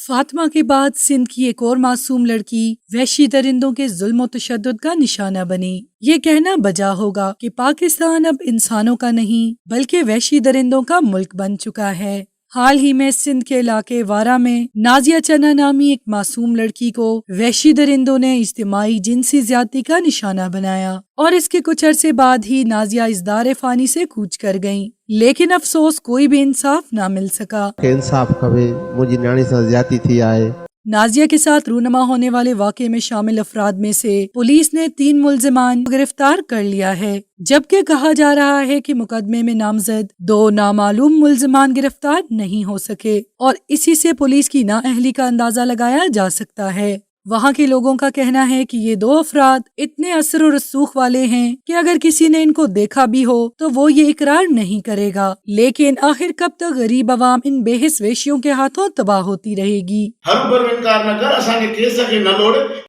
فاطمہ کے بعد سندھ کی ایک اور معصوم لڑکی وحشی درندوں کے ظلم و تشدد کا نشانہ بنی۔ یہ کہنا بجا ہوگا کہ پاکستان اب انسانوں کا نہیں بلکہ وحشی درندوں کا ملک بن چکا ہے۔ حال ہی میں سندھ کے علاقے وارا میں نازیہ چنا نامی ایک معصوم لڑکی کو وحشی درندوں نے اجتماعی جنسی زیادتی کا نشانہ بنایا اور اس کے کچھ عرصے بعد ہی نازیہ اس دار فانی سے کوچ کر گئیں، لیکن افسوس کوئی بھی انصاف نہ مل سکا۔ انصاف کبھی مجھے نانی سے زیادتی تھی آئے۔ نازیہ کے ساتھ رونما ہونے والے واقعے میں شامل افراد میں سے پولیس نے 3 ملزمان گرفتار کر لیا ہے، جبکہ کہا جا رہا ہے کہ مقدمے میں نامزد 2 نامعلوم ملزمان گرفتار نہیں ہو سکے اور اسی سے پولیس کی نااہلی کا اندازہ لگایا جا سکتا ہے۔ وہاں کے لوگوں کا کہنا ہے کہ یہ 2 افراد اتنے اثر و رسوخ والے ہیں کہ اگر کسی نے ان کو دیکھا بھی ہو تو وہ یہ اقرار نہیں کرے گا، لیکن آخر کب تک غریب عوام ان بے حس ویشیوں کے ہاتھوں تباہ ہوتی رہے گی؟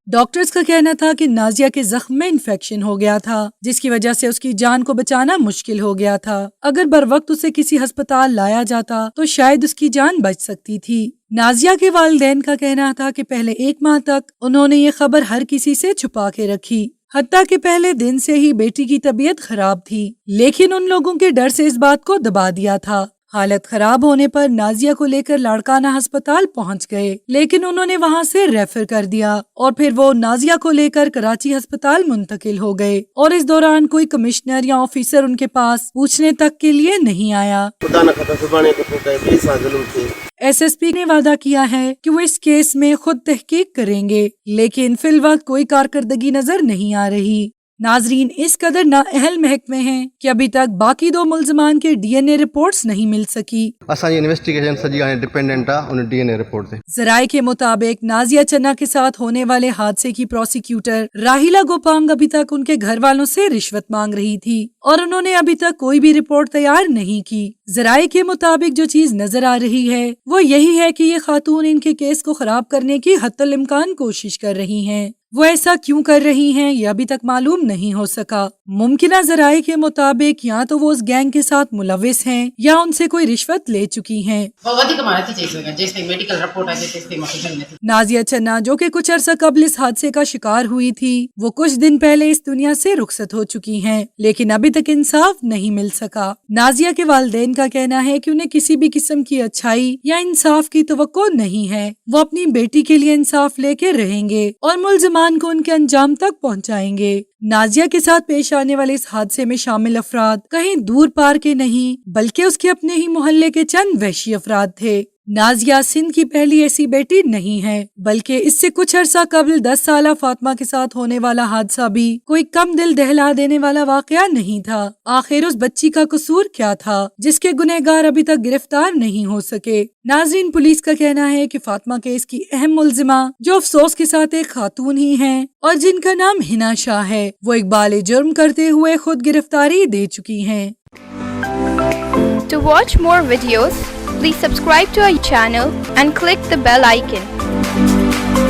ڈاکٹرز کا کہنا تھا کہ نازیہ کے زخم میں انفیکشن ہو گیا تھا، جس کی وجہ سے اس کی جان کو بچانا مشکل ہو گیا تھا۔ اگر بروقت اسے کسی ہسپتال لایا جاتا تو شاید اس کی جان بچ سکتی تھی۔ نازیہ کے والدین کا کہنا تھا کہ پہلے 1 ماہ تک انہوں نے یہ خبر ہر کسی سے چھپا کے رکھی، حتیٰ کہ پہلے دن سے ہی بیٹی کی طبیعت خراب تھی، لیکن ان لوگوں کے ڈر سے اس بات کو دبا دیا تھا۔ حالت خراب ہونے پر نازیہ کو لے کر لاڑکانہ ہسپتال پہنچ گئے، لیکن انہوں نے وہاں سے ریفر کر دیا اور پھر وہ نازیہ کو لے کر کراچی ہسپتال منتقل ہو گئے اور اس دوران کوئی کمشنر یا آفیسر ان کے پاس پوچھنے تک کے لیے نہیں آیا۔ ایس پی نے وعدہ کیا ہے کہ وہ اس کیس میں خود تحقیق کریں گے، لیکن فی الوقت کوئی کارکردگی نظر نہیں آ رہی۔ ناظرین، اس قدر نااہل محکمے ہیں کہ ابھی تک باقی 2 ملزمان کے ڈی این اے رپورٹس نہیں مل سکی۔ انویسٹیگیشن سجی ڈیپینڈنٹ ہے ڈی این اے رپورٹ سے۔ ذرائع کے مطابق نازیہ چنا کے ساتھ ہونے والے حادثے کی پروسیکیوٹر راہیلا گوپانگ ابھی تک ان کے گھر والوں سے رشوت مانگ رہی تھی اور انہوں نے ابھی تک کوئی بھی رپورٹ تیار نہیں کی۔ ذرائع کے مطابق جو چیز نظر آ رہی ہے وہ یہی ہے کہ یہ خاتون ان کے کیس کو خراب کرنے کی حتی الامکان کوشش کر رہی ہیں۔ وہ ایسا کیوں کر رہی ہیں یہ ابھی تک معلوم نہیں ہو سکا۔ ممکنہ ذرائع کے مطابق یا تو وہ اس گینگ کے ساتھ ملوث ہیں یا ان سے کوئی رشوت لے چکی ہیں۔ نازیہ چنا جو کہ کچھ عرصہ قبل اس حادثے کا شکار ہوئی تھی، وہ کچھ دن پہلے اس دنیا سے رخصت ہو چکی ہیں، لیکن ابھی تک انصاف نہیں مل سکا۔ نازیہ کے والدین کا کہنا ہے کہ انہیں کسی بھی قسم کی اچھائی یا انصاف کی توقع نہیں ہے۔ وہ اپنی بیٹی کے لیے انصاف لے کے رہیں گے اور ملزمان کو ان کے انجام تک پہنچائیں گے۔ نازیہ کے ساتھ پیش آنے والے اس حادثے میں شامل افراد کہیں دور پار کے نہیں بلکہ اس کے اپنے ہی محلے کے چند وحشی افراد تھے۔ نازیہ سندھ کی پہلی ایسی بیٹی نہیں ہے، بلکہ اس سے کچھ عرصہ قبل 10 سالہ فاطمہ کے ساتھ ہونے والا حادثہ بھی کوئی کم دل دہلا دینے والا واقعہ نہیں تھا۔ آخر اس بچی کا قصور کیا تھا جس کے گنہگار ابھی تک گرفتار نہیں ہو سکے؟ ناظرین، پولیس کا کہنا ہے کہ فاطمہ کیس کی اہم ملزمہ، جو افسوس کے ساتھ ایک خاتون ہی ہیں اور جن کا نام حنا شاہ ہے، وہ اقبال جرم کرتے ہوئے خود گرفتاری دے چکی ہیں۔ To watch more videos, please subscribe to our channel and click the bell icon.